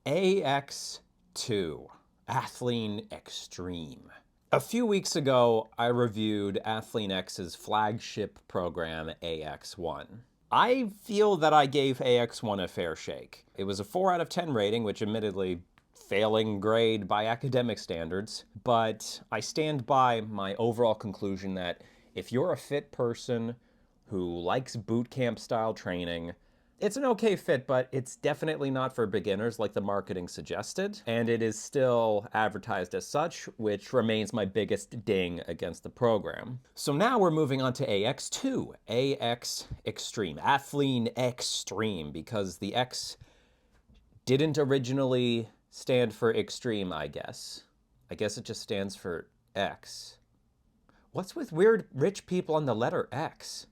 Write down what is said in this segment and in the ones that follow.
AX2, Athlean Extreme. A few weeks ago, I reviewed Athlean-X's flagship program, AX1. I feel that I gave AX1 a fair shake. It was a 4 out of 10 rating, which admittedly failing grade by academic standards, but I stand by my overall conclusion that if you're a fit person who likes boot camp style training, it's an okay fit, but it's definitely not for beginners like the marketing suggested, and it is still advertised as such, which remains my biggest ding against the program. So now we're moving on to AX2, AX Extreme, Athlean Extreme, because the X didn't originally stand for extreme, I guess. I guess it just stands for X. What's with weird rich people on the letter X?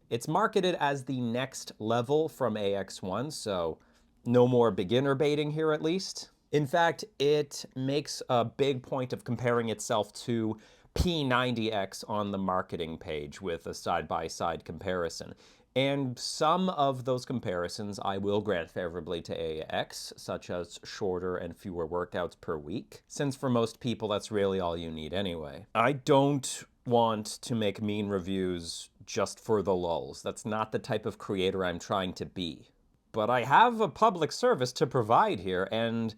It's marketed as the next level from AX1, so no more beginner baiting here at least. In fact, it makes a big point of comparing itself to P90X on the marketing page with a side-by-side comparison. And some of those comparisons I will grant favorably to AX, such as shorter and fewer workouts per week, since for most people that's really all you need anyway. I don't want to make mean reviews just for the lulz. That's not the type of creator I'm trying to be. But I have a public service to provide here, and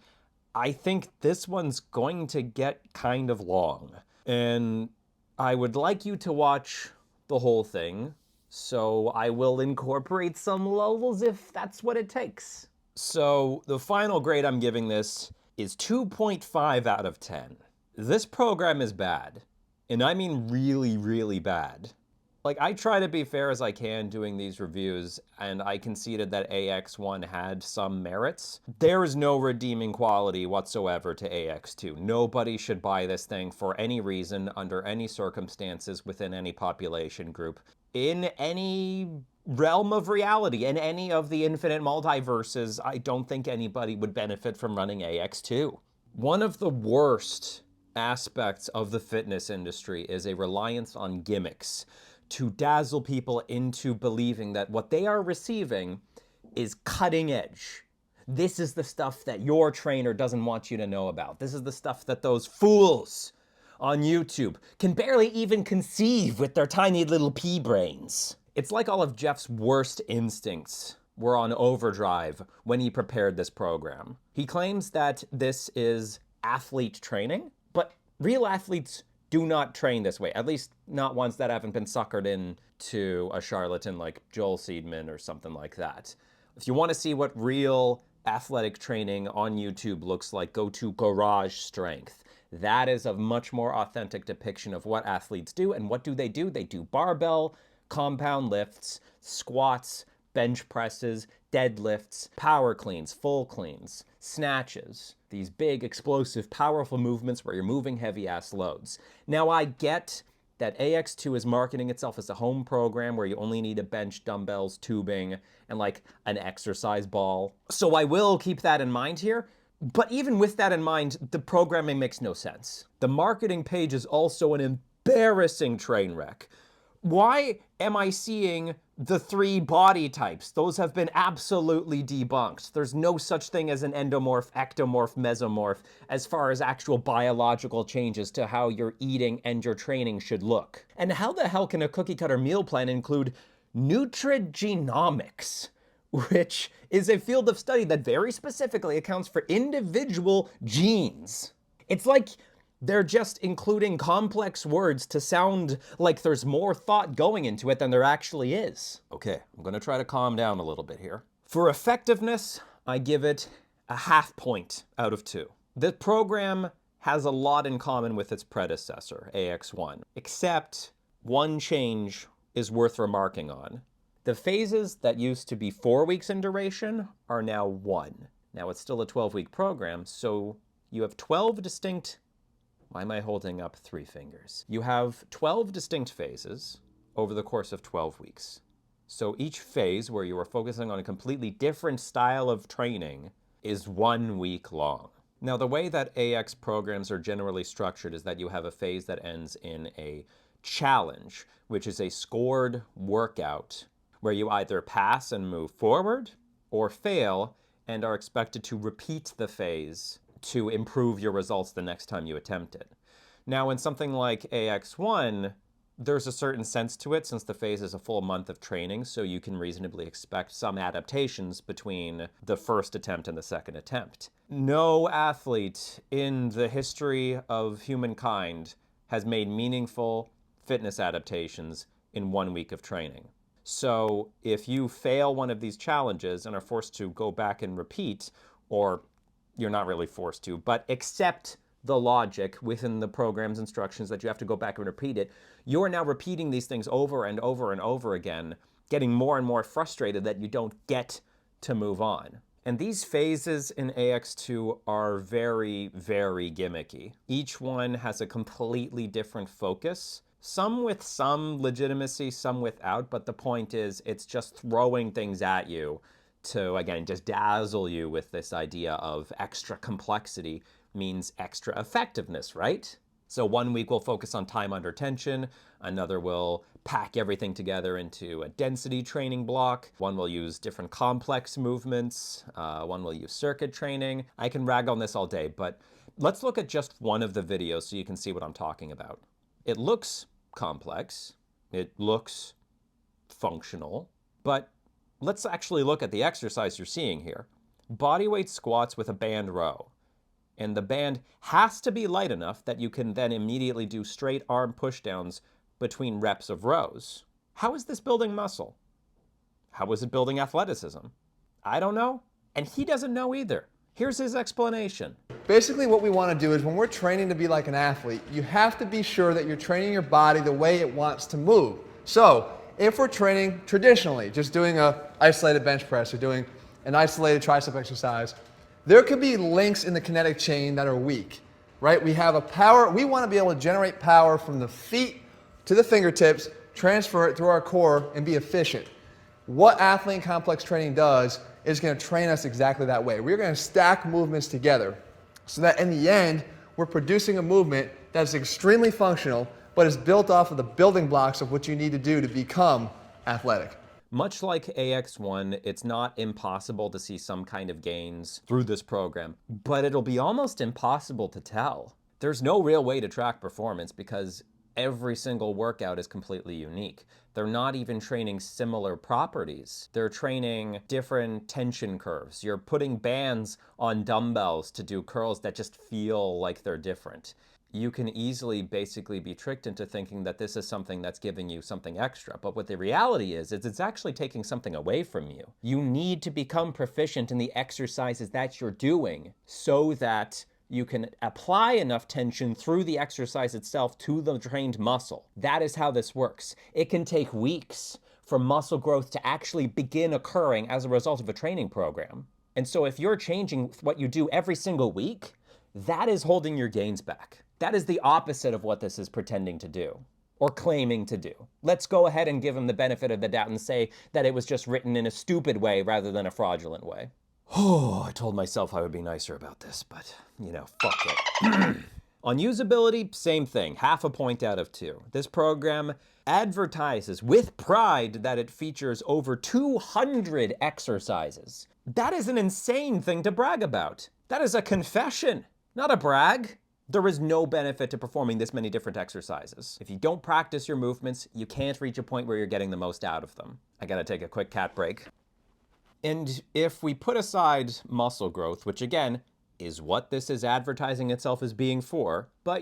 I think this one's going to get kind of long. And I would like you to watch the whole thing, so I will incorporate some lulz if that's what it takes. So the final grade I'm giving this is 2.5 out of 10. This program is bad, and I mean really, really bad. Like, I try to be fair as I can doing these reviews, and I conceded that AX1 had some merits. There is no redeeming quality whatsoever to AX2. Nobody should buy this thing for any reason, under any circumstances, within any population group, in any realm of reality, in any of the infinite multiverses. I don't think anybody would benefit from running AX2. One of the worst aspects of the fitness industry is a reliance on gimmicks to dazzle people into believing that what they are receiving is cutting edge. This is the stuff that your trainer doesn't want you to know about. This is the stuff that those fools on YouTube can barely even conceive with their tiny little pea brains. It's like all of Jeff's worst instincts were on overdrive when he prepared this program. He claims that this is athlete training, but real athletes do not train this way, at least not ones that haven't been suckered into a charlatan like Joel Seedman or something like that. If you want to see what real athletic training on YouTube looks like, go to Garage Strength. That is a much more authentic depiction of what athletes do. And what do? They do barbell, compound lifts, squats, bench presses, deadlifts, power cleans, full cleans, snatches. These big, explosive, powerful movements where you're moving heavy-ass loads. Now, I get that AX2 is marketing itself as a home program where you only need a bench, dumbbells, tubing, and like an exercise ball. So I will keep that in mind here. But even with that in mind, the programming makes no sense. The marketing page is also an embarrassing train wreck. Why am I seeing the 3 body types? Those have been absolutely debunked. There's no such thing as an endomorph, ectomorph, mesomorph as far as actual biological changes to how your eating and your training should look. And how the hell can a cookie cutter meal plan include nutrigenomics, which is a field of study that very specifically accounts for individual genes? It's like they're just including complex words to sound like there's more thought going into it than there actually is. Okay, I'm gonna try to calm down a little bit here. For effectiveness, I give it a 0.5 point out of 2. The program has a lot in common with its predecessor, AX1, except one change is worth remarking on. The phases that used to be 4 weeks in duration are now 1. Now, it's still a 12-week program, so you have 12 distinct... Why am I holding up 3 fingers? You have 12 distinct phases over the course of 12 weeks. So each phase, where you are focusing on a completely different style of training, is 1 week long. Now, the way that AX programs are generally structured is that you have a phase that ends in a challenge, which is a scored workout where you either pass and move forward or fail and are expected to repeat the phase to improve your results the next time you attempt it. Now, in something like AX1, there's a certain sense to it since the phase is a full month of training, so you can reasonably expect some adaptations between the first attempt and the second attempt. No athlete in the history of humankind has made meaningful fitness adaptations in 1 week of training. So if you fail one of these challenges and are forced to go back and repeat, or you're not really forced to, but accept the logic within the program's instructions that you have to go back and repeat it, you're now repeating these things over and over and over again, getting more and more frustrated that you don't get to move on. And these phases in AX2 are very, very gimmicky. Each one has a completely different focus, some with some legitimacy, some without, but the point is it's just throwing things at you to, again, just dazzle you with this idea of extra complexity means extra effectiveness, right? So 1 week will focus on time under tension, another will pack everything together into a density training block, one will use different complex movements, one will use circuit training. I can rag on this all day, but let's look at just one of the videos so you can see what I'm talking about. It looks complex, it looks functional, but let's actually look at the exercise you're seeing here. Bodyweight squats with a band row. And the band has to be light enough that you can then immediately do straight arm pushdowns between reps of rows. How is this building muscle? How is it building athleticism? I don't know, and he doesn't know either. Here's his explanation. Basically what we want to do is when we're training to be like an athlete, you have to be sure that you're training your body the way it wants to move. So if we're training traditionally, just doing an isolated bench press or doing an isolated tricep exercise, there could be links in the kinetic chain that are weak, right? We have a power, we want to be able to generate power from the feet to the fingertips, transfer it through our core and be efficient. What Athlean complex training does is going to train us exactly that way. We're going to stack movements together so that in the end, we're producing a movement that's extremely functional, but is built off of the building blocks of what you need to do to become athletic. Much like AX1, it's not impossible to see some kind of gains through this program, but it'll be almost impossible to tell. There's no real way to track performance because every single workout is completely unique. They're not even training similar properties. They're training different tension curves. You're putting bands on dumbbells to do curls that just feel like they're different. You can easily basically be tricked into thinking that this is something that's giving you something extra. But what the reality is it's actually taking something away from you. You need to become proficient in the exercises that you're doing so that you can apply enough tension through the exercise itself to the trained muscle. That is how this works. It can take weeks for muscle growth to actually begin occurring as a result of a training program. And so if you're changing what you do every single week, that is holding your gains back. That is the opposite of what this is pretending to do or claiming to do. Let's go ahead and give him the benefit of the doubt and say that it was just written in a stupid way rather than a fraudulent way. Oh, I told myself I would be nicer about this, but, fuck it. On usability, same thing, 0.5 point out of 2. This program advertises with pride that it features over 200 exercises. That is an insane thing to brag about. That is a confession, not a brag. There is no benefit to performing this many different exercises. If you don't practice your movements, you can't reach a point where you're getting the most out of them. I gotta take a quick cat break. And if we put aside muscle growth, which again, is what this is advertising itself as being for, but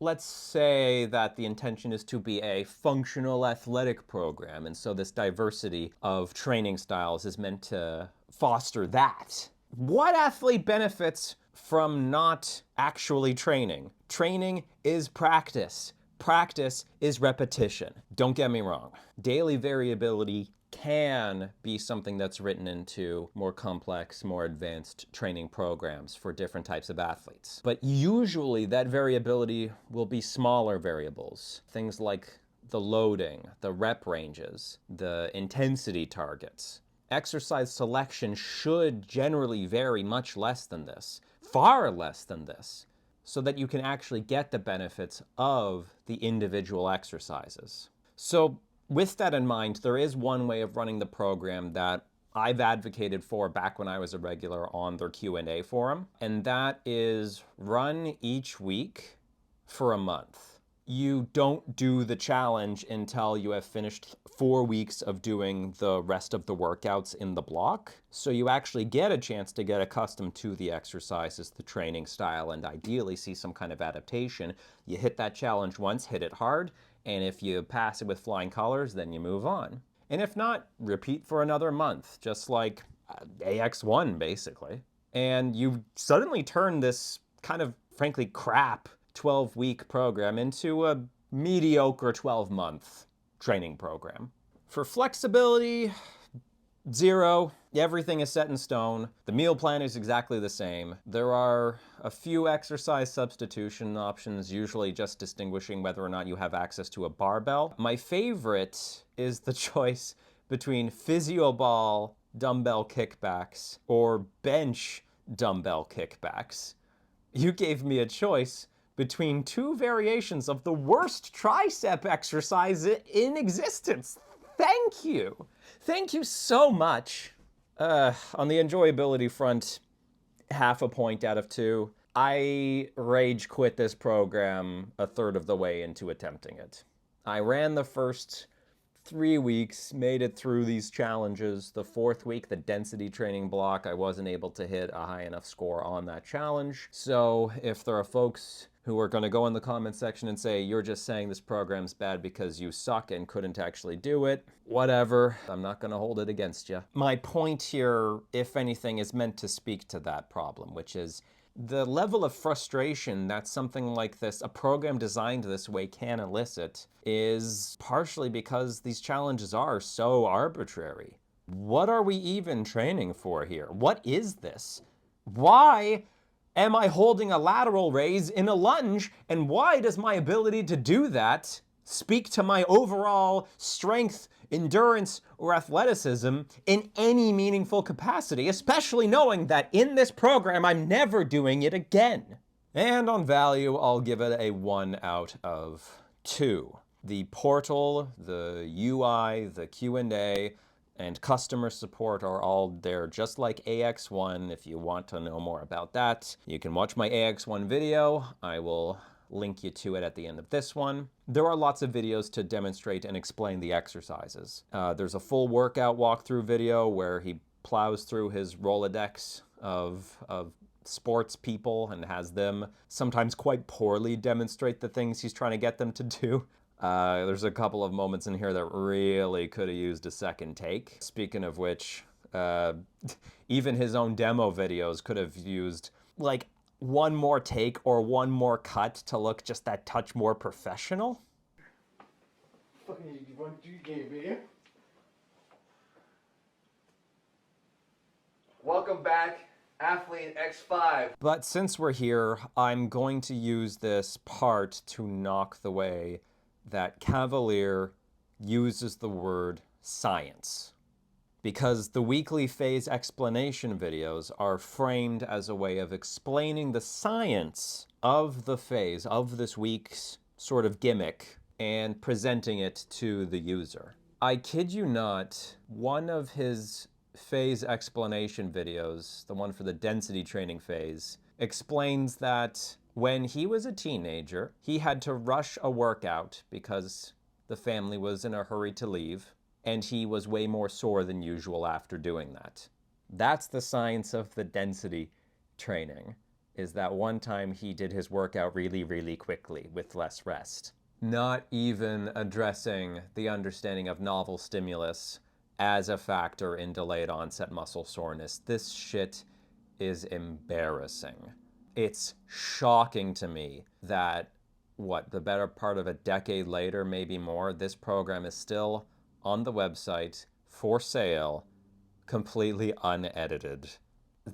let's say that the intention is to be a functional athletic program, and so this diversity of training styles is meant to foster that. What athlete benefits from not actually training? Training is practice. Practice is repetition. Don't get me wrong. Daily variability can be something that's written into more complex, more advanced training programs for different types of athletes. But usually that variability will be smaller variables. Things like the loading, the rep ranges, the intensity targets. Exercise selection should generally vary much less than this, far less than this, so that you can actually get the benefits of the individual exercises. So with that in mind, there is one way of running the program that I've advocated for back when I was a regular on their Q&A forum, and that is run each week for a month. You don't do the challenge until you have finished 4 weeks of doing the rest of the workouts in the block. So you actually get a chance to get accustomed to the exercises, the training style, and ideally see some kind of adaptation. You hit that challenge once, hit it hard, and if you pass it with flying colors, then you move on. And if not, repeat for another month, just like AX1 basically. And you suddenly turn this kind of, frankly, crap 12-week program into a mediocre 12-month training program. For flexibility, 0. Everything is set in stone. The meal plan is exactly the same. There are a few exercise substitution options, usually just distinguishing whether or not you have access to a barbell. My favorite is the choice between physio ball dumbbell kickbacks or bench dumbbell kickbacks. You gave me a choice between 2 variations of the worst tricep exercise in existence. Thank you. Thank you so much. On the enjoyability front, 0.5 point out of 2. I rage quit this program a third of the way into attempting it. I ran the first 3 weeks, made it through these challenges. The 4th week, the density training block, I wasn't able to hit a high enough score on that challenge. So if there are folks who are going to go in the comment section and say, you're just saying this program's bad because you suck and couldn't actually do it, whatever, I'm not going to hold it against you. My point here, if anything, is meant to speak to that problem, which is the level of frustration that something like this, a program designed this way, can elicit is partially because these challenges are so arbitrary. What are we even training for here? What is this? Why am I holding a lateral raise in a lunge, and why does my ability to do that speak to my overall strength, endurance, or athleticism in any meaningful capacity, especially knowing that in this program I'm never doing it again? And on value, I'll give it a 1 out of 2. The portal, the UI, the Q&A, and customer support are all there just like AX1. If you want to know more about that, you can watch my AX1 video. I will link you to it at the end of this one. There are lots of videos to demonstrate and explain the exercises. There's a full workout walkthrough video where he plows through his Rolodex of sports people and has them sometimes quite poorly demonstrate the things he's trying to get them to do. There's a couple of moments in here that really could have used a second take. Speaking of which, even his own demo videos could have used like 1 more take or 1 more cut to look just that touch more professional. Fucking you want to game video? Welcome back, Athlean-X 5. But since we're here, I'm going to use this part to knock the way that Cavalier uses the word science. Because the weekly phase explanation videos are framed as a way of explaining the science of the phase, of this week's sort of gimmick, and presenting it to the user. I kid you not, one of his phase explanation videos, the one for the density training phase, explains that when he was a teenager, he had to rush a workout because the family was in a hurry to leave, and he was way more sore than usual after doing that. That's the science of the density training, is that one time he did his workout really quickly with less rest. Not even addressing the understanding of novel stimulus as a factor in delayed onset muscle soreness. This shit is embarrassing. It's shocking to me that, the better part of a decade later, maybe more, this program is still on the website for sale, completely unedited.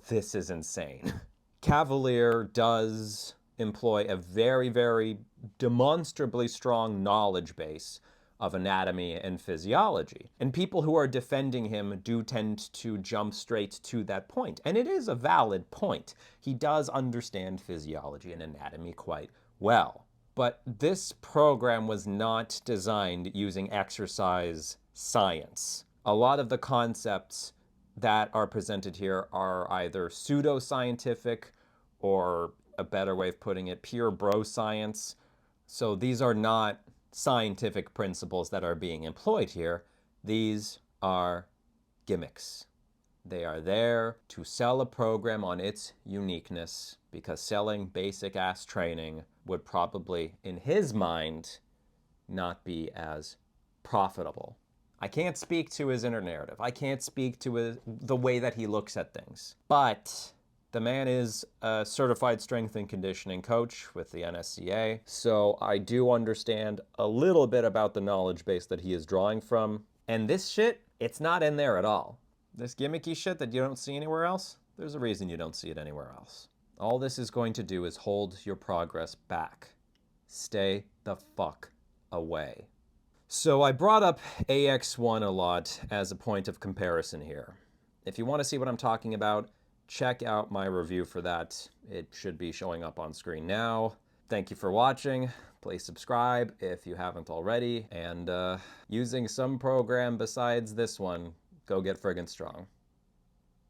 This is insane. Cavalier does employ a very demonstrably strong knowledge base of anatomy and physiology. And people who are defending him do tend to jump straight to that point. And it is a valid point. He does understand physiology and anatomy quite well. But this program was not designed using exercise science. A lot of the concepts that are presented here are either pseudoscientific or, a better way of putting it, pure bro science. So these are not scientific principles that are being employed here. These are gimmicks. They are there to sell a program on its uniqueness, because selling basic ass training would probably, in his mind, not be as profitable. I can't speak to his inner narrative. I can't speak to the way that he looks at things. But the man is a certified strength and conditioning coach with the NSCA, so I do understand a little bit about the knowledge base that he is drawing from. And this shit, it's not in there at all. This gimmicky shit that you don't see anywhere else, there's a reason you don't see it anywhere else. All this is going to do is hold your progress back. Stay the fuck away. So I brought up AX1 a lot as a point of comparison here. If you want to see what I'm talking about, check out my review for that. It should be showing up on screen now. Thank you for watching. Please subscribe if you haven't already. And using some program besides this one, go get friggin' strong.